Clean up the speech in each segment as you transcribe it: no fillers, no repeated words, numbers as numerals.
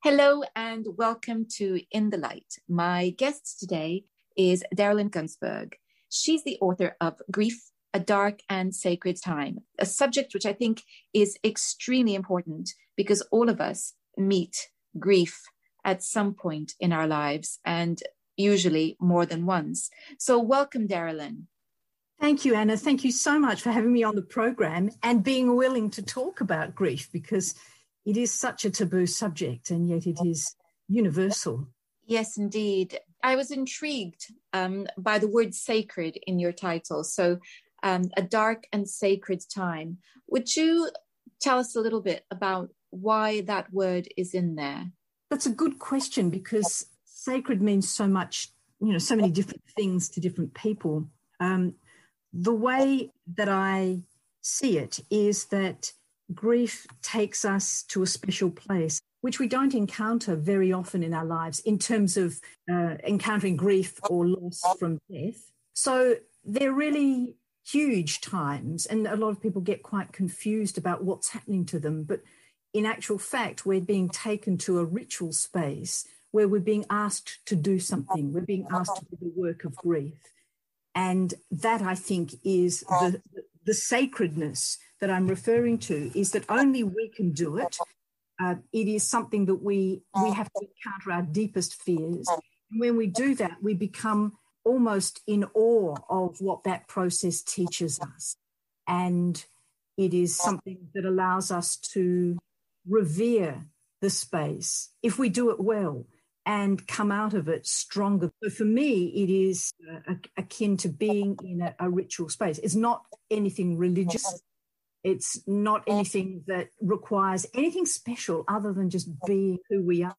Hello and welcome to In the Light. My guest today is Darrelyn Gunzburg. She's the author of Grief, A Dark and Sacred Time, a subject which I think is extremely important because all of us meet grief at some point in our lives and usually more than once. So welcome, Darrelyn. Thank you, Anna. Thank you so much for having me on the program and being willing to talk about grief because it is such a taboo subject and yet it is universal. Yes, indeed. I was intrigued by the word sacred in your title. So a dark and sacred time. Would you tell us a little bit about why that word is in there? That's a good question because sacred means so much, so many different things to different people. The way that I see it is that grief takes us to a special place, which we don't encounter very often in our lives in terms of encountering grief or loss from death. So they're really huge times, and a lot of people get quite confused about what's happening to them. But in actual fact, we're being taken to a ritual space where we're being asked to do something. We're being asked to do the work of grief. And that, I think, is the sacredness that I'm referring to, is that only we can do it. It is something that we have to encounter our deepest fears. And when we do that, we become almost in awe of what that process teaches us. And it is something that allows us to revere the space if we do it well and come out of it stronger. So for me, it is akin to being in a ritual space. It's not anything religious. It's not anything that requires anything special other than just being who we are.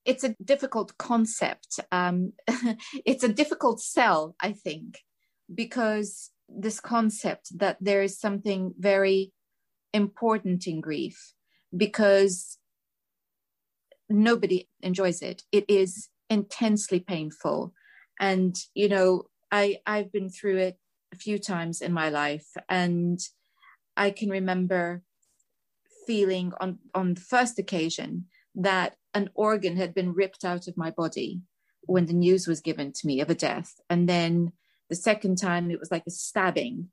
It's a difficult concept. It's a difficult sell, I think, because this concept that there is something very important in grief, because nobody enjoys it. It is intensely painful. And, I've been through it a few times in my life, and I can remember feeling on the first occasion that an organ had been ripped out of my body when the news was given to me of a death. And then the second time it was like a stabbing.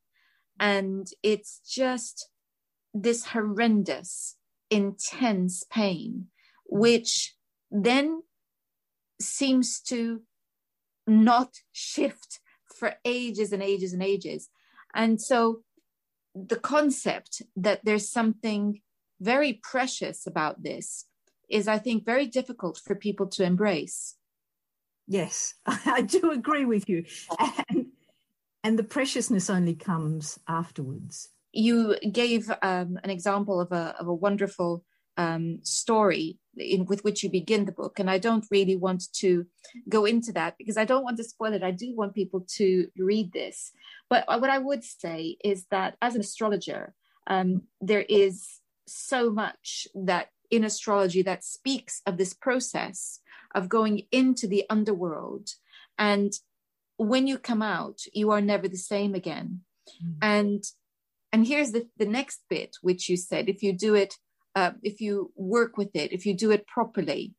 And it's just this horrendous, intense pain, which then seems to not shift for ages and ages and ages. And so the concept that there's something very precious about this is, I think, very difficult for people to embrace. Yes, I do agree with you. And the preciousness only comes afterwards. You gave an example of a wonderful story with which you begin the book. And I don't really want to go into that because I don't want to spoil it. I do want people to read this. But what I would say is that as an astrologer, there is so much that in astrology that speaks of this process of going into the underworld. And when you come out, you are never the same again. Mm. And here's the next bit, which you said, if you do it, if you work with it, if you do it properly,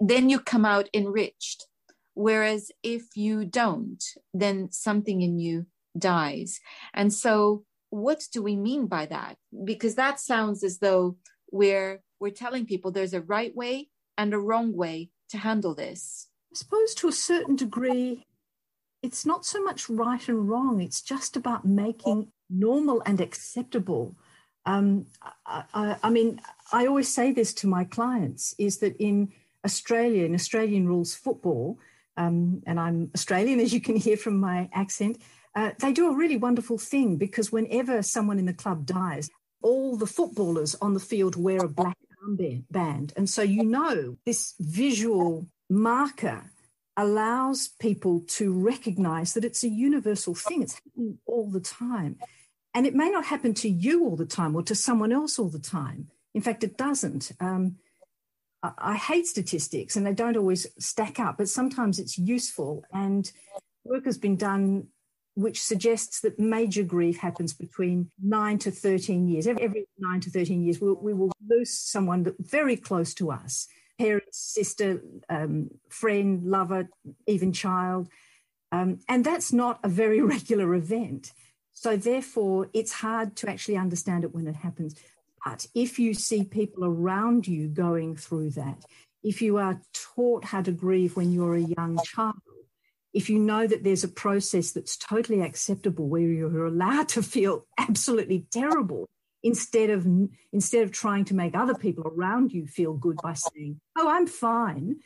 then you come out enriched. Whereas if you don't, then something in you dies. And so what do we mean by that? Because that sounds as though we're telling people there's a right way and a wrong way to handle this. I suppose to a certain degree, it's not so much right and wrong. It's just about making normal and acceptable. I mean, I always say this to my clients, is that in Australia, in Australian rules football, and I'm Australian, as you can hear from my accent, they do a really wonderful thing because whenever someone in the club dies, all the footballers on the field wear a black armband. And so, this visual marker allows people to recognize that it's a universal thing. It's happening all the time. And it may not happen to you all the time or to someone else all the time. In fact, it doesn't. I hate statistics and they don't always stack up, but sometimes it's useful. And work has been done which suggests that major grief happens between 9 to 13 years. Every 9 to 13 years, we will lose someone very close to us, parent, sister, friend, lover, even child. And that's not a very regular event. So therefore, it's hard to actually understand it when it happens. But if you see people around you going through that, if you are taught how to grieve when you're a young child, if you know that there's a process that's totally acceptable where you're allowed to feel absolutely terrible instead of trying to make other people around you feel good by saying, oh, I'm fine,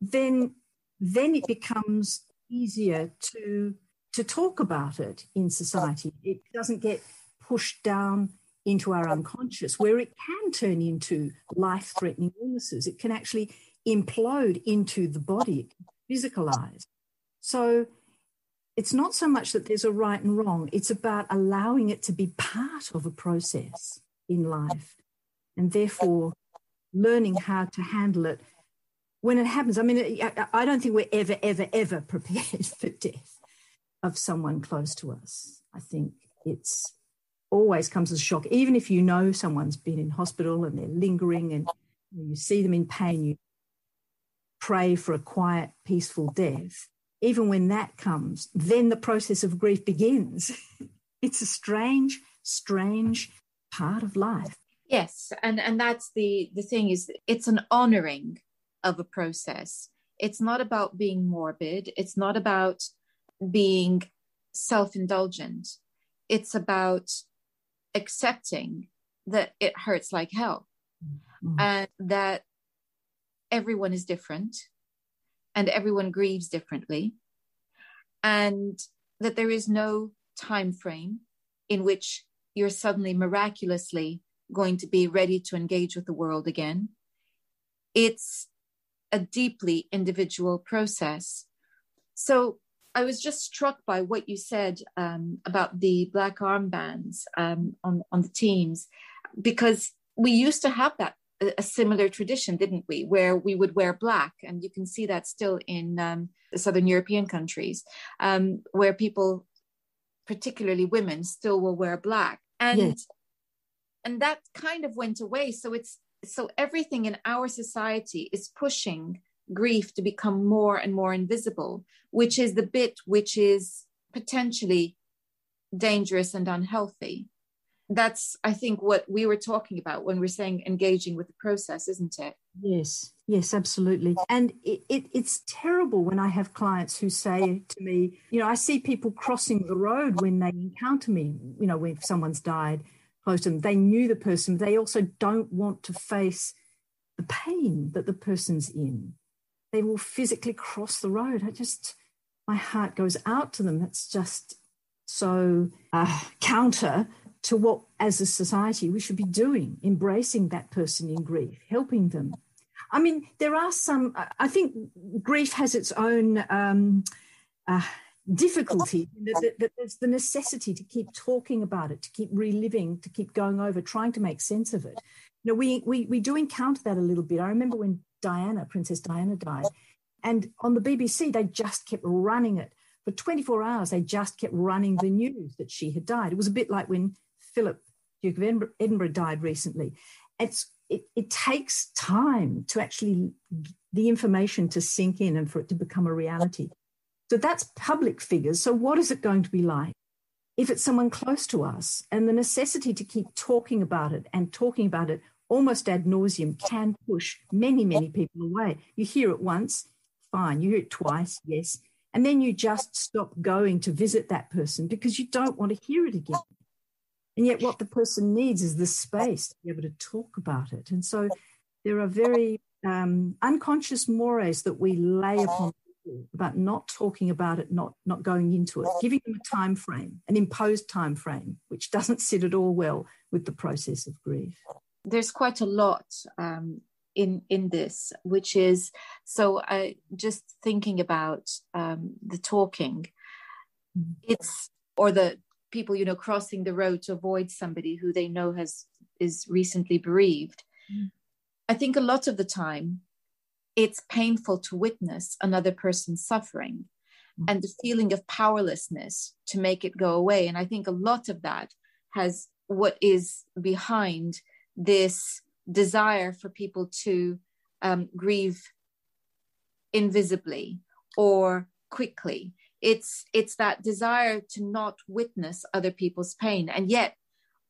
then it becomes easier to talk about it in society. It doesn't get pushed down into our unconscious, where it can turn into life-threatening illnesses. It can actually implode into the body, it can physicalize. So it's not so much that there's a right and wrong, it's about allowing it to be part of a process in life, and therefore learning how to handle it when it happens. I mean, I don't think we're ever prepared for death of someone close to us. I think it's always comes as a shock. Even if you know someone's been in hospital and they're lingering and you see them in pain, you pray for a quiet, peaceful death. Even when that comes, then the process of grief begins. It's a strange part of life. Yes, and that's the thing, is it's an honoring of a process. It's not about being morbid. It's not about being self-indulgent. It's about accepting that it hurts like hell, and that everyone is different and everyone grieves differently, and that there is no time frame in which you're suddenly miraculously going to be ready to engage with the world again. It's a deeply individual process. So I was just struck by what you said about the black armbands on the teams, because we used to have a similar tradition, didn't we, where we would wear black, and you can see that still in the Southern European countries, where people, particularly women, still will wear black, and Yes. and that kind of went away. So everything in our society is pushing grief to become more and more invisible, which is the bit which is potentially dangerous and unhealthy. That's, I think, what we were talking about when we're saying engaging with the process, isn't it? Yes, absolutely. And it's terrible when I have clients who say to me, I see people crossing the road when they encounter me, when someone's died close to them. They knew the person, but they also don't want to face the pain that the person's in. They will physically cross the road. My heart goes out to them. That's just so counter to what, as a society, we should be doing, embracing that person in grief, helping them. I mean, there are some, I think grief has its own difficulty, that there's the necessity to keep talking about it, to keep reliving, to keep going over, trying to make sense of it. We do encounter that a little bit. I remember when Princess Diana died, and on the BBC, they just kept running it. For 24 hours, they just kept running the news that she had died. It was a bit like when Philip, Duke of Edinburgh, died recently. It takes time to actually, the information to sink in and for it to become a reality. So that's public figures. So what is it going to be like if it's someone close to us? And the necessity to keep talking about it and talking about it almost ad nauseum can push many, many people away. You hear it once, fine. You hear it twice, yes. And then you just stop going to visit that person because you don't want to hear it again. And yet what the person needs is the space to be able to talk about it. And so there are very unconscious mores that we lay upon people about not talking about it, not going into it, giving them a time frame, an imposed time frame, which doesn't sit at all well with the process of grief. There's quite a lot in this, which is, so I just thinking about the talking, or the people, crossing the road to avoid somebody who they know is recently bereaved. I think a lot of the time it's painful to witness another person suffering. and the feeling of powerlessness to make it go away. And I think a lot of that has what is behind this desire for people to grieve invisibly or quickly. It's that desire to not witness other people's pain. And yet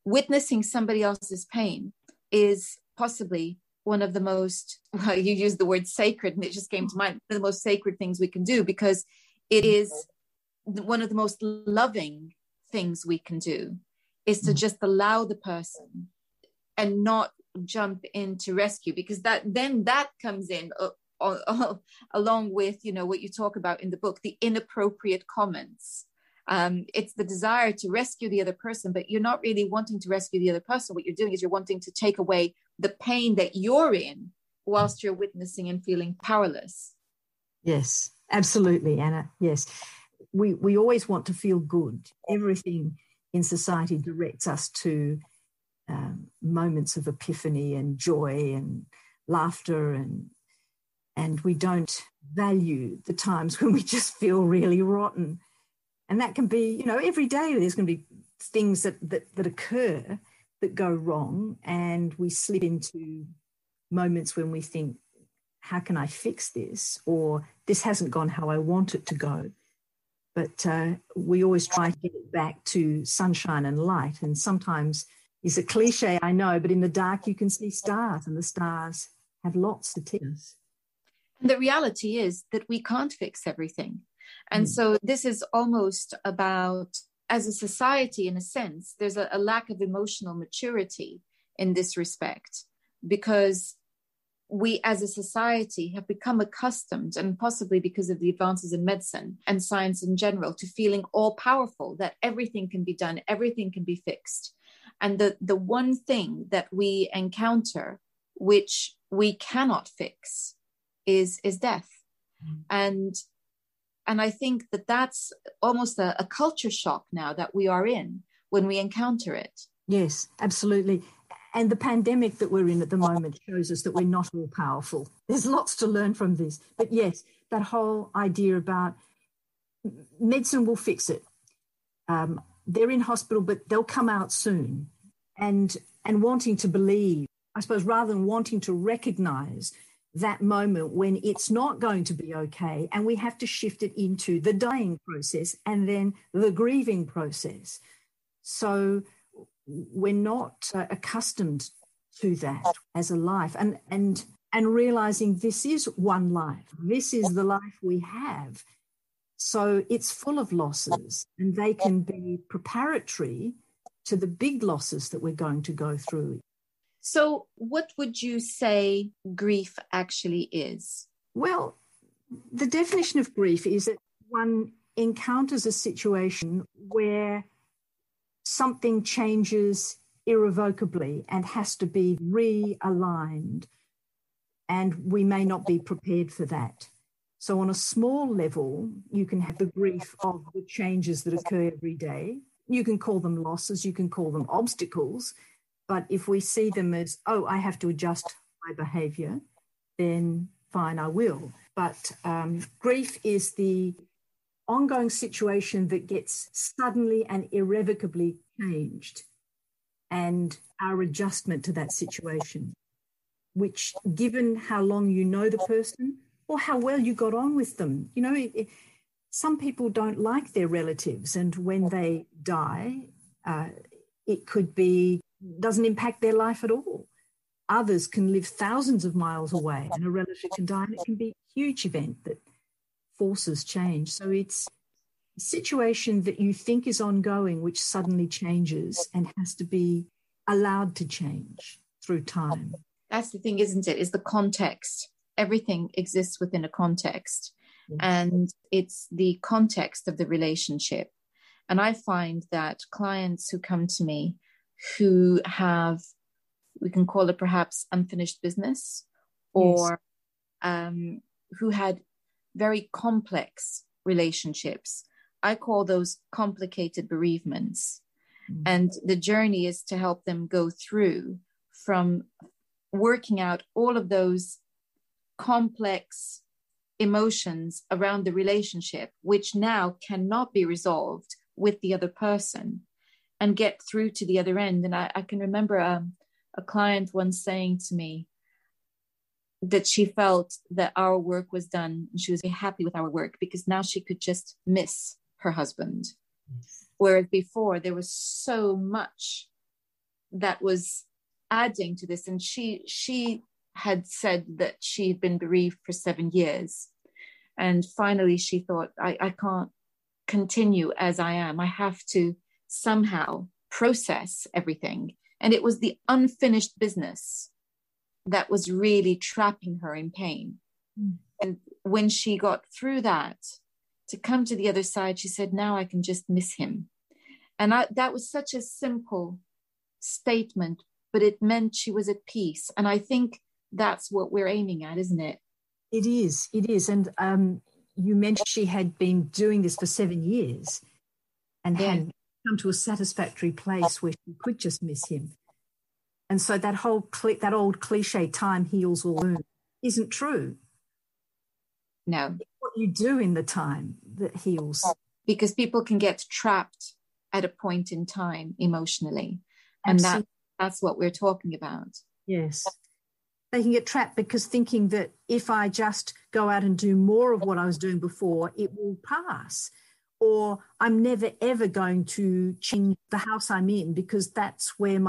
witnessing somebody else's pain is possibly one of the most, well, you used the word sacred, and it just came to mind, the most sacred things we can do, because it is one of the most loving things we can do, is to just allow the person and not jump in to rescue, because that comes in along with, what you talk about in the book, the inappropriate comments. It's the desire to rescue the other person, but you're not really wanting to rescue the other person. What you're doing is you're wanting to take away the pain that you're in whilst you're witnessing and feeling powerless. Yes, absolutely, Anna. Yes. We always want to feel good. Everything in society directs us to moments of epiphany and joy and laughter, and we don't value the times when we just feel really rotten. And that can be, every day there's going to be things that occur that go wrong, and we slip into moments when we think, how can I fix this? Or this hasn't gone how I want it to go. But we always try to get it back to sunshine and light. And sometimes it's a cliche, I know, but in the dark you can see stars, and the stars have lots to tell us. And the reality is that we can't fix everything. And so this is almost about, as a society, in a sense, there's a lack of emotional maturity in this respect, because we as a society have become accustomed, and possibly because of the advances in medicine and science in general, to feeling all powerful, that everything can be done, everything can be fixed. And the one thing that we encounter, which we cannot fix, is death. And I think that that's almost a culture shock now that we are in when we encounter it. Yes, absolutely. And the pandemic that we're in at the moment shows us that we're not all powerful. There's lots to learn from this. But yes, that whole idea about medicine will fix it. They're in hospital, but they'll come out soon. And wanting to believe, I suppose, rather than wanting to recognize that moment when it's not going to be okay, and we have to shift it into the dying process and then the grieving process. So we're not accustomed to that as a life, and realizing this is one life. This is the life we have. So it's full of losses, and they can be preparatory to the big losses that we're going to go through. So what would you say grief actually is? Well, the definition of grief is that one encounters a situation where something changes irrevocably and has to be realigned, and we may not be prepared for that. So on a small level, you can have the grief of the changes that occur every day. You can call them losses, you can call them obstacles, but if we see them as, I have to adjust my behaviour, then fine, I will. But grief is the ongoing situation that gets suddenly and irrevocably changed, and our adjustment to that situation, which, given how long you know the person or how well you got on with them, some people don't like their relatives, and when they die, it could be, doesn't impact their life at all. Others can live thousands of miles away and a relative can die, and it can be a huge event that forces change. So it's a situation that you think is ongoing, which suddenly changes and has to be allowed to change through time. That's the thing, isn't it? Is the context. Everything exists within a context. Yes. And it's the context of the relationship. And I find that clients who come to me who have, we can call it perhaps unfinished business, or who had very complex relationships, I call those complicated bereavements. And the journey is to help them go through from working out all of those complex emotions around the relationship, which now cannot be resolved with the other person, and get through to the other end. And I can remember a client once saying to me that she felt that our work was done and she was very happy with our work because now she could just miss her husband. Whereas before there was so much that was adding to this. And she had said that she had been bereaved for 7 years. And finally she thought, I can't continue as I am. I have to somehow process everything. And it was the unfinished business that was really trapping her in pain. And when she got through that, to come to the other side, she said, now I can just miss him. And that was such a simple statement, but it meant she was at peace. And I think that's what we're aiming at, isn't it? It is. And you mentioned she had been doing this for 7 years and had come to a satisfactory place where she could just miss him. And so that old cliche, time heals all wounds, isn't true. No. It's what you do in the time that heals. Because people can get trapped at a point in time emotionally. And that's what we're talking about. Yes. They can get trapped because thinking that if I just go out and do more of what I was doing before, it will pass. Or I'm never, ever going to change the house I'm in because that's where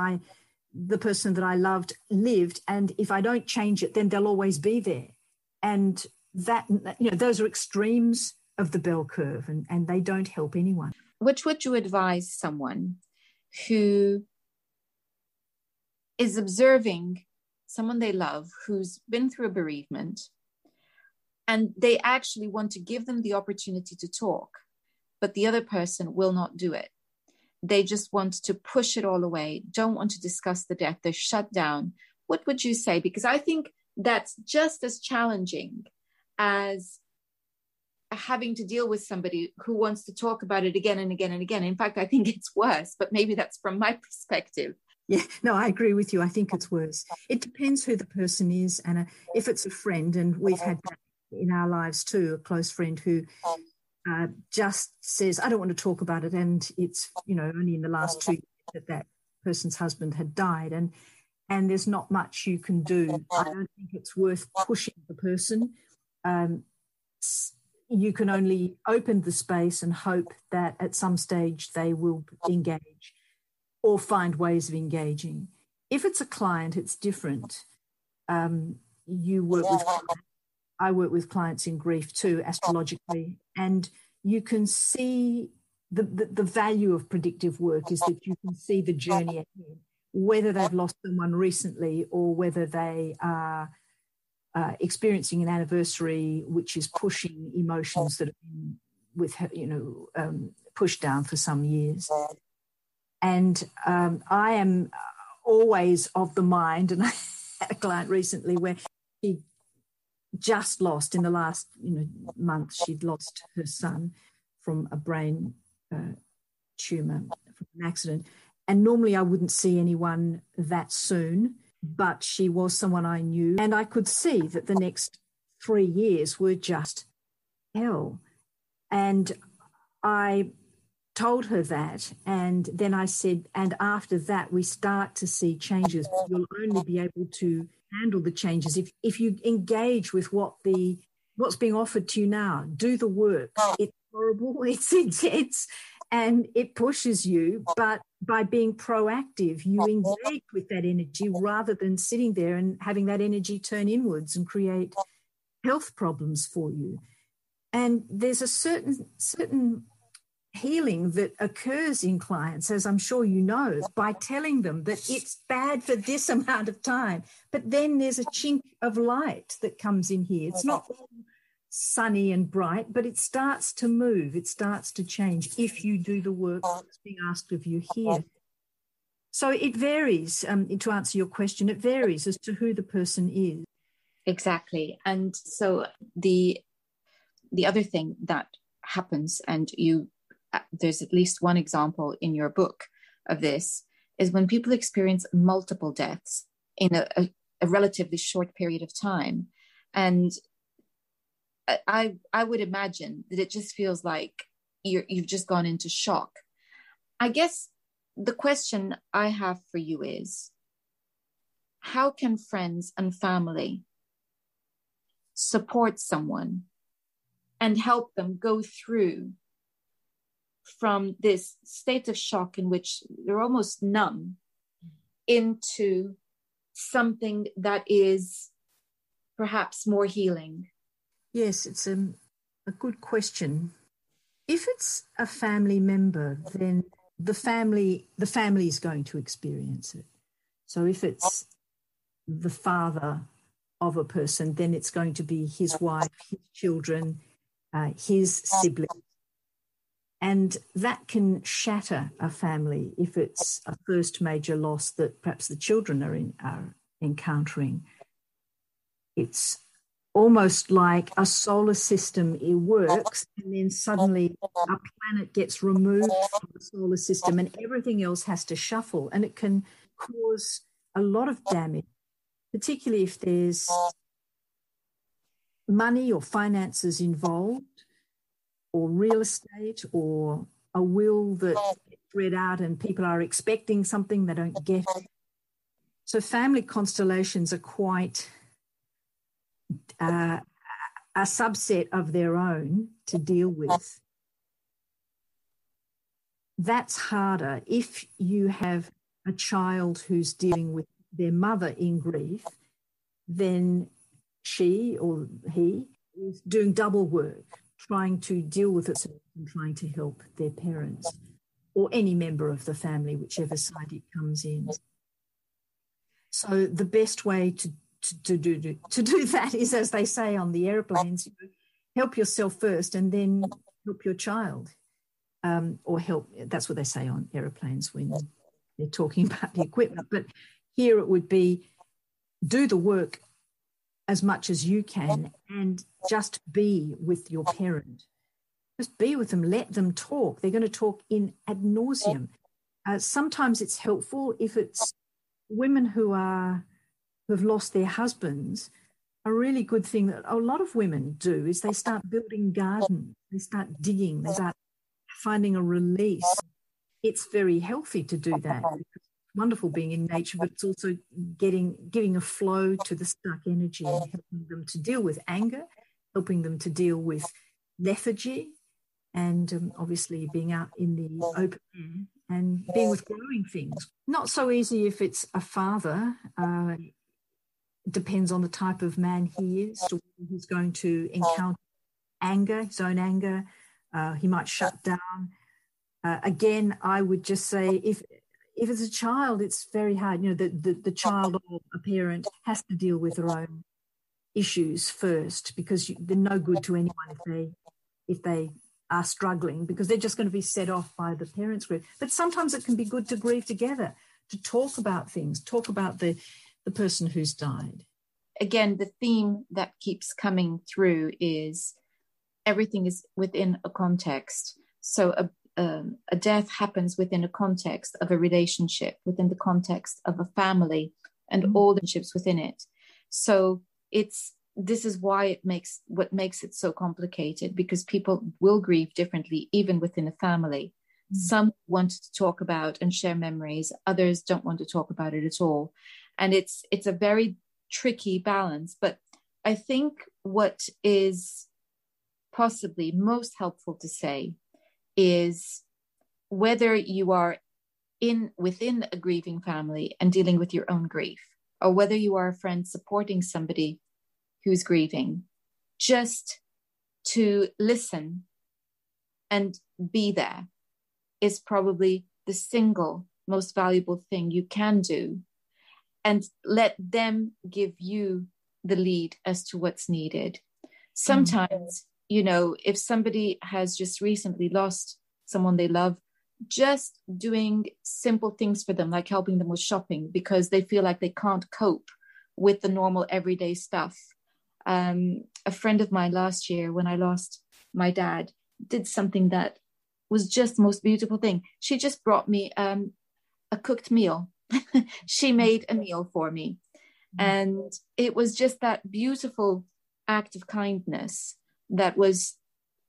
the person that I loved lived. And if I don't change it, then they'll always be there. And that, those are extremes of the bell curve and they don't help anyone. Which would you advise someone who is observing someone they love who's been through a bereavement and they actually want to give them the opportunity to talk, but the other person will not do it? They just want to push it all away, don't want to discuss the death, they're shut down. What would you say? Because I think that's just as challenging as having to deal with somebody who wants to talk about it again and again and again. In fact, I think it's worse, but maybe that's from my perspective. Yeah, no, I agree with you. I think it's worse. It depends who the person is. And if it's a friend, and we've had that in our lives too, a close friend who just says, I don't want to talk about it. And it's, only in the last 2 years that person's husband had died. And there's not much you can do. I don't think it's worth pushing the person. You can only open the space and hope that at some stage they will engage or find ways of engaging. If it's a client, it's different. You work with clients. I work with clients in grief too, astrologically, and you can see the value of predictive work is that you can see the journey ahead, whether they've lost someone recently or whether they are experiencing an anniversary which is pushing emotions that have been pushed down for some years. And I am always of the mind, and I had a client recently where she just lost in the last month, she'd lost her son from a brain tumour from an accident. And normally I wouldn't see anyone that soon, but she was someone I knew. And I could see that the next 3 years were just hell. And I told her that, and then I said, and after that we start to see changes. You'll only be able to handle the changes if you engage with what's being offered to you now. Do the work. It's horrible, it's intense, and it pushes you, but by being proactive, you engage with that energy rather than sitting there and having that energy turn inwards and create health problems for you. And there's a certain healing that occurs in clients, as I'm sure you know, by telling them that it's bad for this amount of time. But then there's a chink of light that comes in here. It's not all sunny and bright, but it starts to move. It starts to change if you do the work that's being asked of you here. So it varies. To answer your question, it varies as to who the person is. Exactly. And so the other thing that happens, and there's at least one example in your book of this, is when people experience multiple deaths in a relatively short period of time. And I would imagine that it just feels like you've just gone into shock. I guess the question I have for you is, how can friends and family support someone and help them go through from this state of shock in which they're almost numb into something that is perhaps more healing? Yes, it's a good question. If it's a family member, then the family is going to experience it. So if it's the father of a person, then it's going to be his wife, his children, his siblings. And that can shatter a family if it's a first major loss that perhaps the children are encountering. It's almost like a solar system, it works, and then suddenly a planet gets removed from the solar system and everything else has to shuffle. And it can cause a lot of damage, particularly if there's money or finances involved, or real estate, or a will that gets read out and people are expecting something they don't get. So family constellations are quite a subset of their own to deal with. That's harder. If you have a child who's dealing with their mother in grief, then she or he is doing double work, trying to deal with it and trying to help their parents or any member of the family, whichever side it comes in. So the best way to do that is, as they say on the airplanes, help yourself first and then help your child, or help. That's what they say on airplanes when they're talking about the equipment. But here it would be, do the work as much as you can and just be with your parent. Just be with them, let them talk. They're going to talk in ad nauseum. Sometimes it's helpful if it's women who have lost their husbands. A really good thing that a lot of women do is they start building gardens, they start digging, they start finding a release. It's very healthy to do that. It's wonderful being in nature, but it's also giving a flow to the stuck energy and helping them to deal with anger, helping them to deal with lethargy, and obviously being out in the open air and being with growing things. Not so easy if it's a father. Depends on the type of man he is, so he's going to encounter anger, his own anger. He might shut down. Again, I would just say if it's a child, it's very hard. You know, the child or a parent has to deal with their own issues first, because they're no good to anyone if they are struggling, because they're just going to be set off by the parents' grief. But sometimes it can be good to grieve together, to talk about things, talk about the person who's died. Again, the theme that keeps coming through is everything is within a context. So a death happens within a context of a relationship, within the context of a family, and all the relationships within it. So this is why what makes it so complicated, because people will grieve differently, even within a family. Some want to talk about and share memories, others don't want to talk about it at all. And it's a very tricky balance. But I think what is possibly most helpful to say is, whether you are within a grieving family and dealing with your own grief, or whether you are a friend supporting somebody who's grieving, just to listen and be there is probably the single most valuable thing you can do, and let them give you the lead as to what's needed. Sometimes, if somebody has just recently lost someone they love, just doing simple things for them, like helping them with shopping, because they feel like they can't cope with the normal everyday stuff. A friend of mine last year, when I lost my dad, did something that was just the most beautiful thing. She just brought me a cooked meal. She made a meal for me. And it was just that beautiful act of kindness that was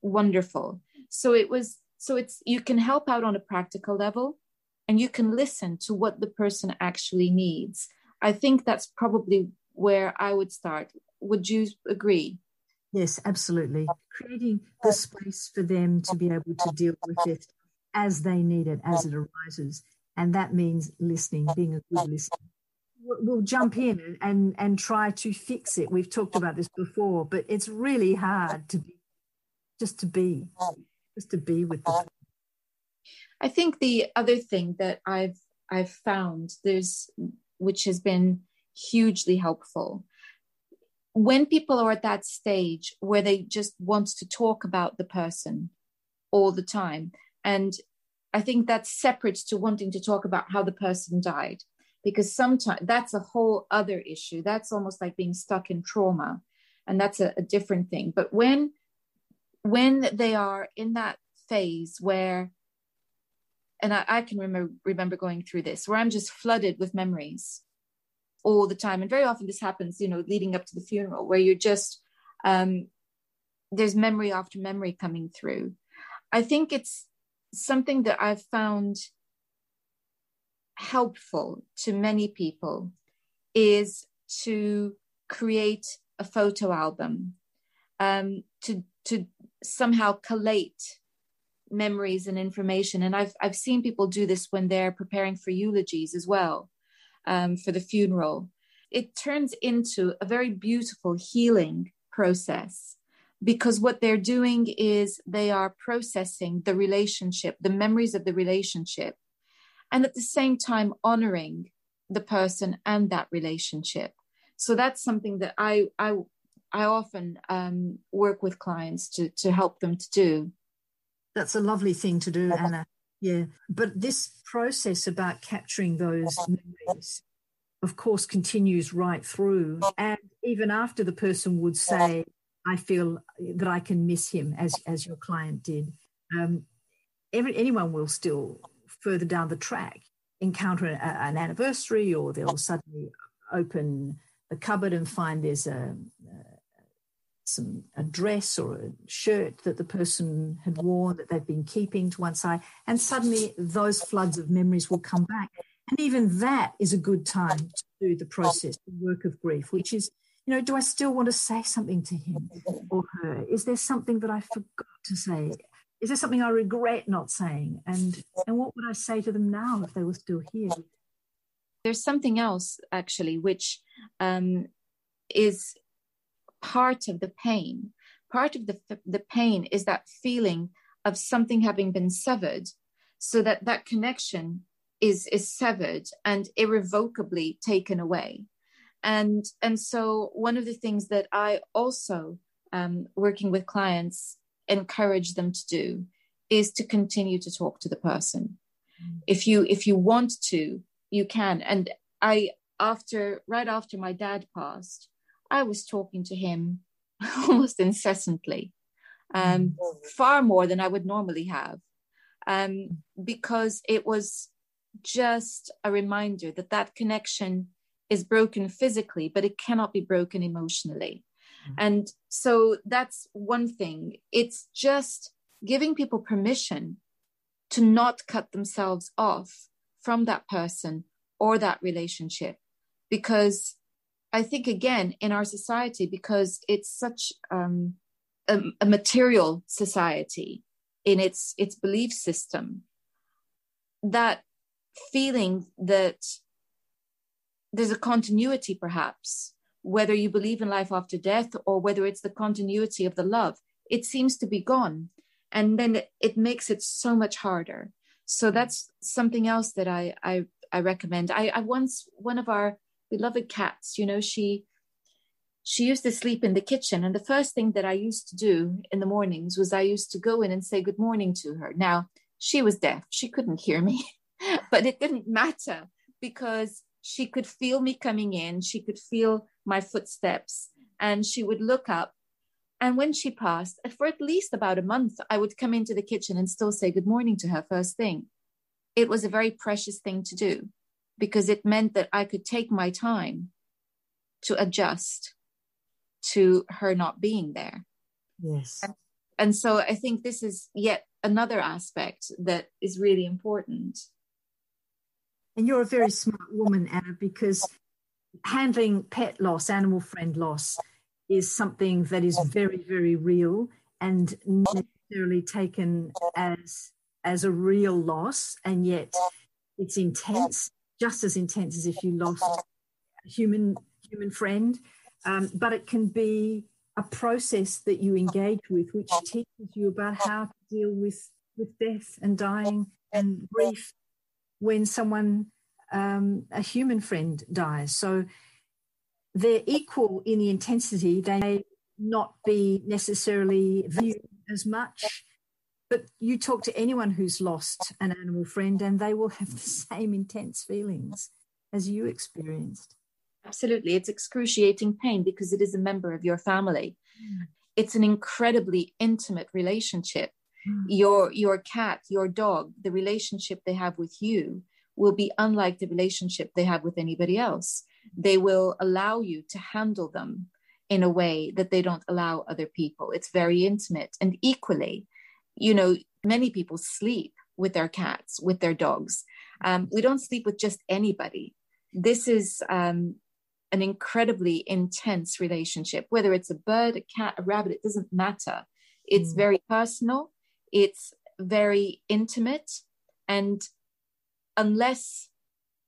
wonderful. So it's you can help out on a practical level, and you can listen to what the person actually needs. I think that's probably where I would start. Would you agree? Yes, absolutely. Creating the space for them to be able to deal with it as they need it, as it arises. And that means listening, being a good listener. We'll jump in and try to fix it. We've talked about this before, but it's really hard to be with the. I think the other thing that I've found which has been hugely helpful, when people are at that stage where they just want to talk about the person all the time, and I think that's separate to wanting to talk about how the person died, because sometimes that's a whole other issue. That's almost like being stuck in trauma, and that's a different thing. But when they are in that phase where, and I can remember going through this, where I'm just flooded with memories all the time. And very often this happens, leading up to the funeral, where you're just, there's memory after memory coming through. I think it's something that I've found helpful to many people is to create a photo album, to somehow collate memories and information. And I've seen people do this when they're preparing for eulogies as well, for the funeral. It turns into a very beautiful healing process, because what they're doing is they are processing the relationship, the memories of the relationship, and at the same time honoring the person and that relationship. So that's something that I often work with clients to help them to do. That's a lovely thing to do, Anna. Yeah. But this process about capturing those memories, of course, continues right through. And even after the person would say, I feel that I can miss him, as your client did, anyone will still, further down the track, encounter an anniversary, or they'll suddenly open the cupboard and find there's a dress or a shirt that the person had worn that they've been keeping to one side, and suddenly those floods of memories will come back. And even that is a good time to do the process, the work of grief, which is, do I still want to say something to him or her? Is there something that I forgot to say? Is there something I regret not saying? And what would I say to them now if they were still here? There's something else, actually, which is part of the pain. Part of the pain is that feeling of something having been severed, so that connection is severed and irrevocably taken away. And so one of the things that I also, working with clients, encourage them to do is to continue to talk to the person. If you want to, you can. And right after my dad passed, I was talking to him almost incessantly, far more than I would normally have, because it was just a reminder that connection is broken physically, but it cannot be broken emotionally. And so that's one thing. It's just giving people permission to not cut themselves off from that person or that relationship. Because I think, again, in our society, because it's such a material society in its belief system, that feeling that there's a continuity, perhaps, whether you believe in life after death or whether it's the continuity of the love, it seems to be gone. And then it makes it so much harder. So that's something else that I recommend. I once, one of our beloved cats, she used to sleep in the kitchen. And the first thing that I used to do in the mornings was I used to go in and say good morning to her. Now, she was deaf. She couldn't hear me, but it didn't matter, because she could feel me coming in. She could feel my footsteps, and she would look up. And when she passed, for at least about a month, I would come into the kitchen and still say good morning to her first thing. It was a very precious thing to do, because it meant that I could take my time to adjust to her not being there. Yes. And so I think this is yet another aspect that is really important. And you're a very smart woman, Anna, because handling pet loss, animal friend loss, is something that is very, very real and not necessarily taken as a real loss, and yet it's intense, just as intense as if you lost a human friend. But it can be a process that you engage with, which teaches you about how to deal with death and dying and grief when someone, a human friend, dies. So they're equal in the intensity. They may not be necessarily viewed as much, but you talk to anyone who's lost an animal friend and they will have the same intense feelings as you experienced. Absolutely. It's excruciating pain because it is a member of your family. It's an incredibly intimate relationship. Your cat, your dog, the relationship they have with you will be unlike the relationship they have with anybody else. They will allow you to handle them in a way that they don't allow other people. It's very intimate. And equally, many people sleep with their cats, with their dogs. We don't sleep with just anybody. This is an incredibly intense relationship, whether it's a bird, a cat, a rabbit, it doesn't matter. It's very personal. It's very intimate. And unless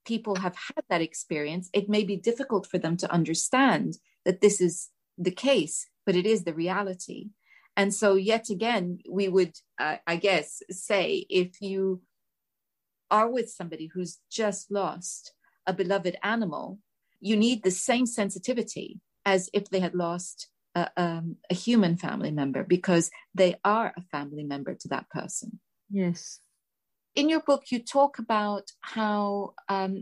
people have had that experience, it may be difficult for them to understand that this is the case, but it is the reality. And so yet again, we would, I guess, say if you are with somebody who's just lost a beloved animal, you need the same sensitivity as if they had lost a human family member, because they are a family member to that person. Yes. In your book, you talk about how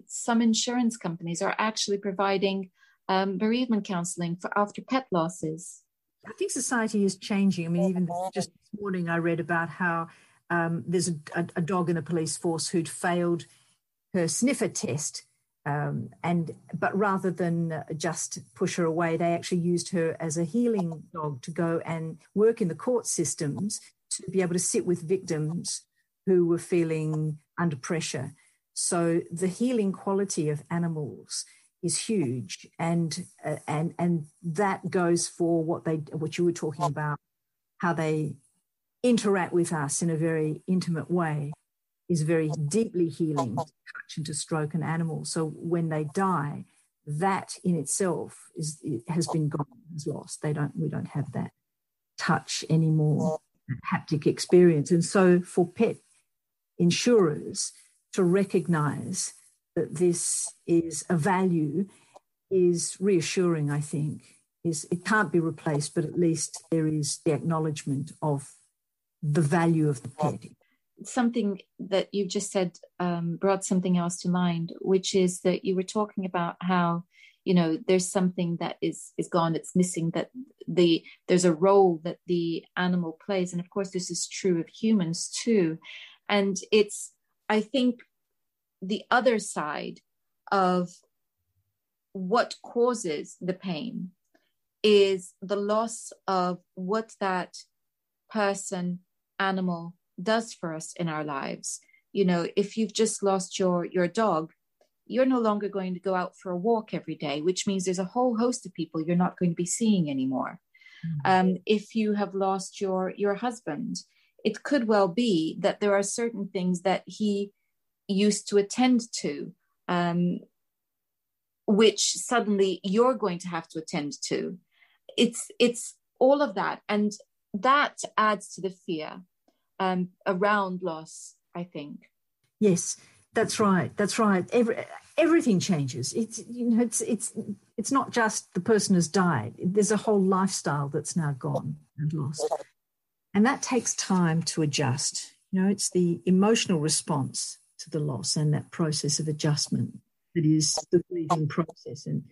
some insurance companies are actually providing bereavement counseling for after pet losses. I think society is changing. I mean, even just this morning I read about how there's a dog in a police force who'd failed her sniffer test, but rather than just push her away, they actually used her as a healing dog to go and work in the court systems to be able to sit with victims who were feeling under pressure. So the healing quality of animals is huge, and that goes for what you were talking about, how they interact with us in a very intimate way, is very deeply healing to touch and to stroke an animal. So when they die, that in itself has been gone, is lost. We don't have that touch anymore, haptic experience. And so for pet insurers to recognize that this is a value is reassuring, I think. It can't be replaced, but at least there is the acknowledgement of the value of the pet. Something that you just said brought something else to mind, which is that you were talking about how, there's something that is gone, it's missing, that there's a role that the animal plays. And of course, this is true of humans too. And it's, I think, the other side of what causes the pain is the loss of what that person, animal, does for us in our lives. If you've just lost your dog, you're no longer going to go out for a walk every day, which means there's a whole host of people you're not going to be seeing anymore. If you have lost your husband, it could well be that there are certain things that he used to attend to, which suddenly you're going to have to attend to. It's all of that. And that adds to the fear around loss, I think. Yes, that's right. That's right. Everything changes. It's not just the person has died. There's a whole lifestyle that's now gone and lost. And that takes time to adjust. It's the emotional response to the loss and that process of adjustment that is the grieving process. And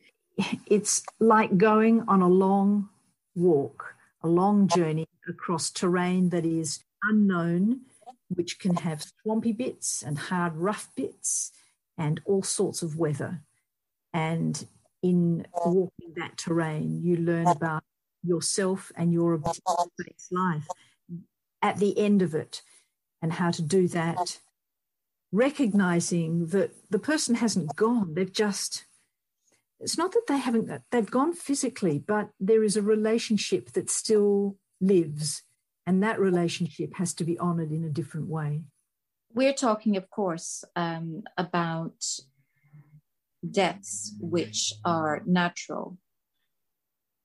it's like going on a long walk, a long journey across terrain that is unknown, which can have swampy bits and hard, rough bits and all sorts of weather. And in walking that terrain, you learn about yourself and your ability to face life at the end of it, and how to do that, recognizing that the person hasn't gone. It's not that they've gone physically, but there is a relationship that still lives, and that relationship has to be honored in a different way. We're talking, of course, about deaths which are natural.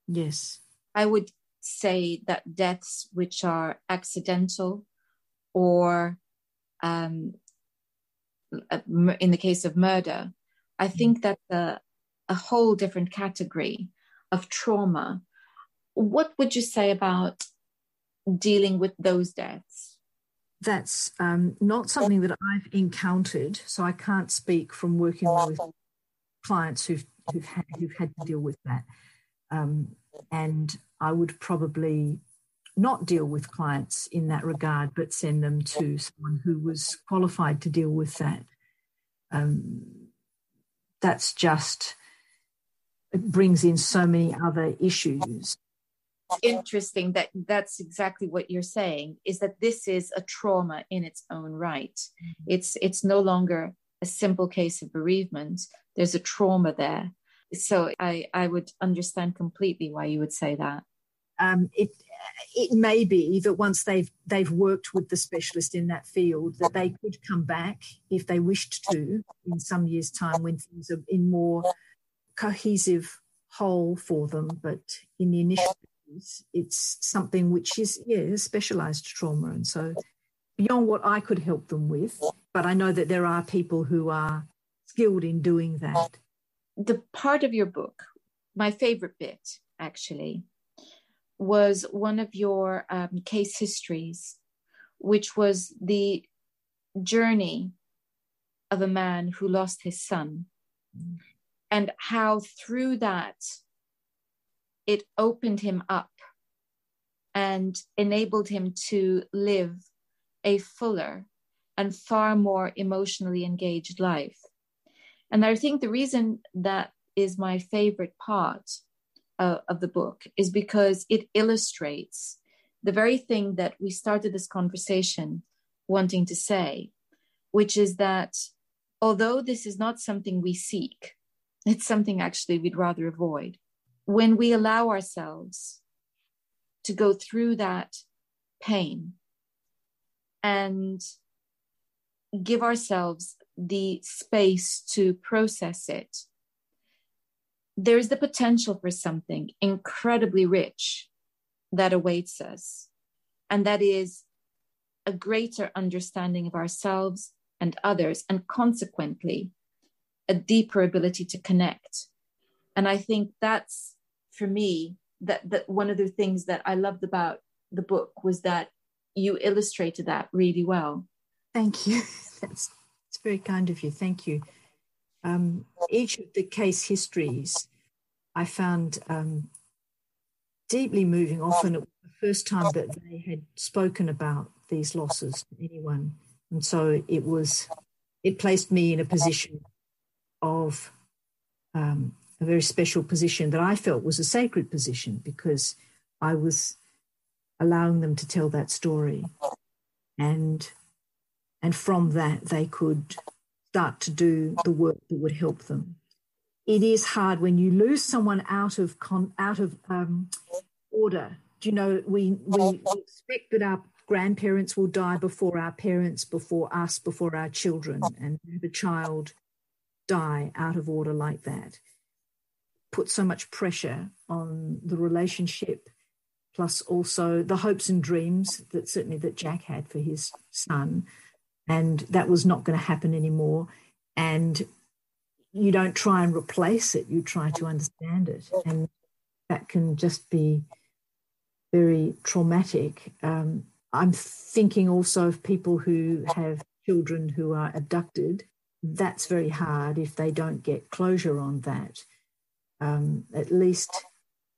Yes. I would say that deaths which are accidental, or in the case of murder, I think that's a whole different category of trauma. What would you say about dealing with those deaths? That's not something that I've encountered, so I can't speak from working with clients who've had to deal with that. And I would probably not deal with clients in that regard, but send them to someone who was qualified to deal with that. That's just, it brings in so many other issues. Interesting that's exactly what you're saying, is that this is a trauma in its own right. It's no longer a simple case of bereavement. There's a trauma there. So I would understand completely why you would say that. It may be that once they've worked with the specialist in that field, that they could come back if they wished to in some years' time when things are in more cohesive whole for them. But in the initial phase, it's something which is specialized trauma, and so beyond what I could help them with. But I know that there are people who are skilled in doing that. The part of your book, my favorite bit actually, was one of your case histories, which was the journey of a man who lost his son, and how through that it opened him up and enabled him to live a fuller and far more emotionally engaged life. And I think the reason that is my favorite part of the book is because it illustrates the very thing that we started this conversation wanting to say, which is that although this is not something we seek, it's something actually we'd rather avoid. When we allow ourselves to go through that pain and give ourselves the space to process it, there's the potential for something incredibly rich that awaits us. And that is a greater understanding of ourselves and others, and consequently, a deeper ability to connect. And I think that's, for me, that one of the things that I loved about the book was that you illustrated that really well. Thank you. That's very kind of you. Thank you. Each of the case histories I found deeply moving. Often it was the first time that they had spoken about these losses to anyone. And so it placed me in a position of a very special position that I felt was a sacred position, because I was allowing them to tell that story. And from that, they could start to do the work that would help them. It is hard when you lose someone out of order. Do you know, we expect that our grandparents will die before our parents, before us, before our children, and have a child die out of order like that. Put so much pressure on the relationship, plus also the hopes and dreams that Jack had for his son. And that was not going to happen anymore. And you don't try and replace it, you try to understand it. And that can just be very traumatic. I'm thinking also of people who have children who are abducted. That's very hard if they don't get closure on that. At least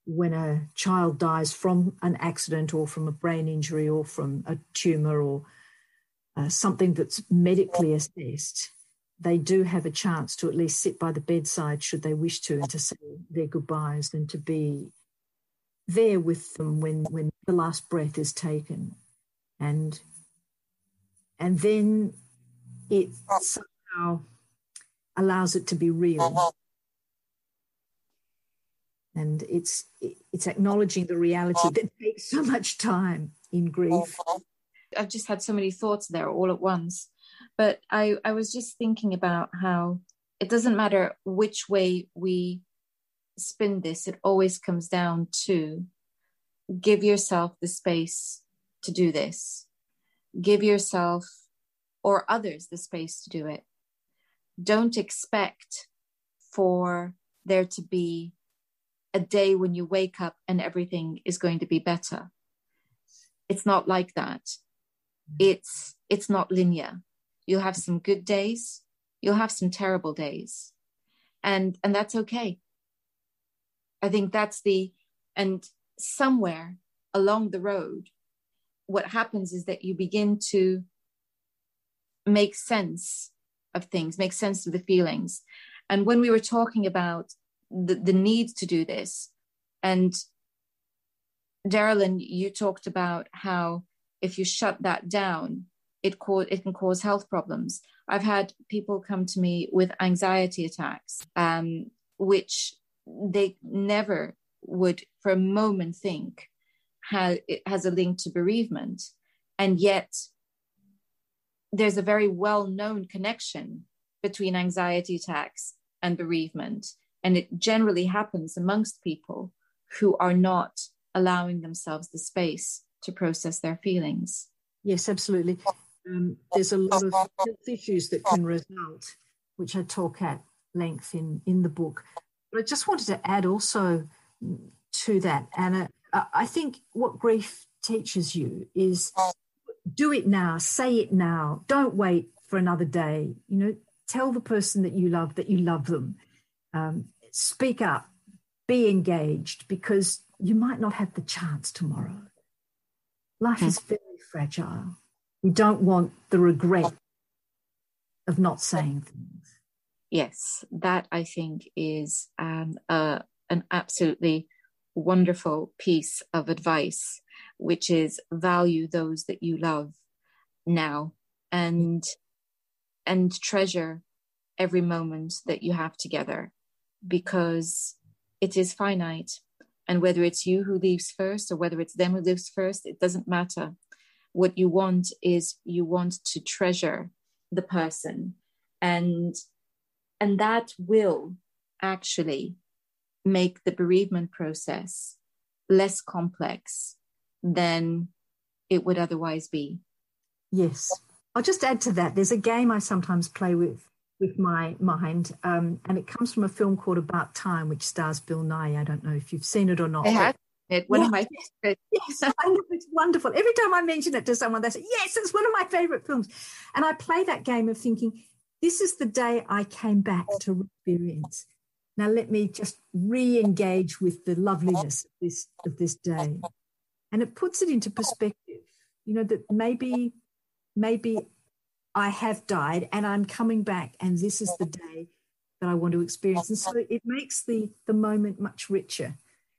when a child dies from an accident or from a brain injury or from a tumour or something that's medically assessed, they do have a chance to at least sit by the bedside should they wish to, and to say their goodbyes, and to be there with them when the last breath is taken, and then it somehow allows it to be real. And it's acknowledging the reality that takes so much time in grief. I've just had so many thoughts there all at once. But I was just thinking about how it doesn't matter which way we spin this, it always comes down to give yourself the space to do this. Give yourself or others the space to do it. Don't expect for there to be a day when you wake up and everything is going to be better. It's not like that. It's not linear. You'll have some good days. You'll have some terrible days. And that's okay. I think and somewhere along the road, what happens is that you begin to make sense of things, make sense of the feelings. And when we were talking about the need to do this, and Darrelyn, you talked about how if you shut that down, it can cause health problems. I've had people come to me with anxiety attacks, which they never would for a moment think it has a link to bereavement. And yet there's a very well-known connection between anxiety attacks and bereavement. And it generally happens amongst people who are not allowing themselves the space to process their feelings. Yes, absolutely. There's a lot of health issues that can result, which I talk at length in the book. But I just wanted to add also to that, Anna, I think what grief teaches you is do it now, say it now, don't wait for another day. Tell the person that you love them. Speak up, be engaged, because you might not have the chance tomorrow. Life is very fragile. We don't want the regret of not saying things. Yes, that I think is an absolutely wonderful piece of advice, which is value those that you love now and treasure every moment that you have together, because it is finite. And whether it's you who leaves first or whether it's them who lives first, it doesn't matter. What you want is you want to treasure the person. And that will actually make the bereavement process less complex than it would otherwise be. Yes. I'll just add to that. There's a game I sometimes play with my mind, and it comes from a film called About Time, which stars Bill Nye. I don't know if you've seen it or not. I have it. One of my favorites. Yes, I know, it's wonderful. Every time I mention it to someone, they say, yes, it's one of my favorite films. And I play that game of thinking, this is the day I came back to experience. Now let me just re-engage with the loveliness of this day. And it puts it into perspective, that maybe I have died and I'm coming back, and this is the day that I want to experience. And so it makes the moment much richer.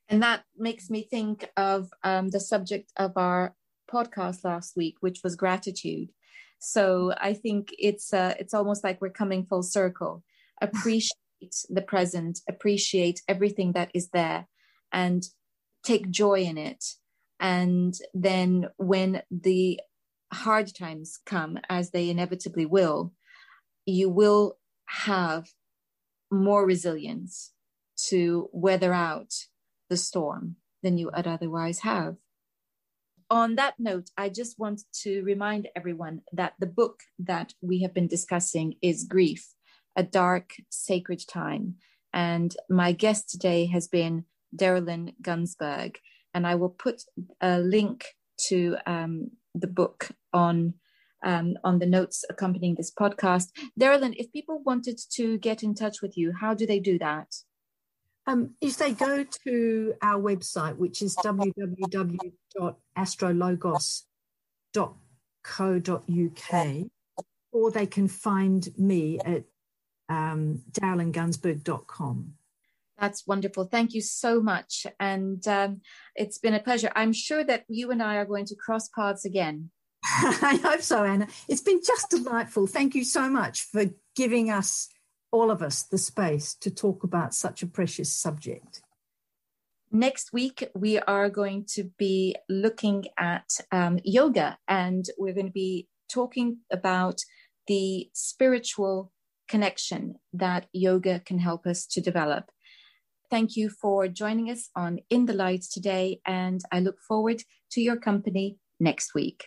And that makes me think of the subject of our podcast last week, which was gratitude. So I think it's almost like we're coming full circle. Appreciate the present, appreciate everything that is there, and take joy in it. And then when the hard times come, as they inevitably will, you will have more resilience to weather out the storm than you would otherwise have. On that note, I just want to remind everyone that the book that we have been discussing is Grief, A Dark Sacred Time. And my guest today has been Darrelyn Gunzburg. And I will put a link to the book on the notes accompanying this podcast. Darrelyn, if people wanted to get in touch with you, how do they do that? If they go to our website, which is www.astrologos.co.uk, or they can find me at darrelyngunzburg.com. That's wonderful. Thank you so much. And it's been a pleasure. I'm sure that you and I are going to cross paths again. I hope so, Anna. It's been just delightful. Thank you so much for giving us, all of us, the space to talk about such a precious subject. Next week, we are going to be looking at yoga, and we're going to be talking about the spiritual connection that yoga can help us to develop. Thank you for joining us on In the Light today, and I look forward to your company next week.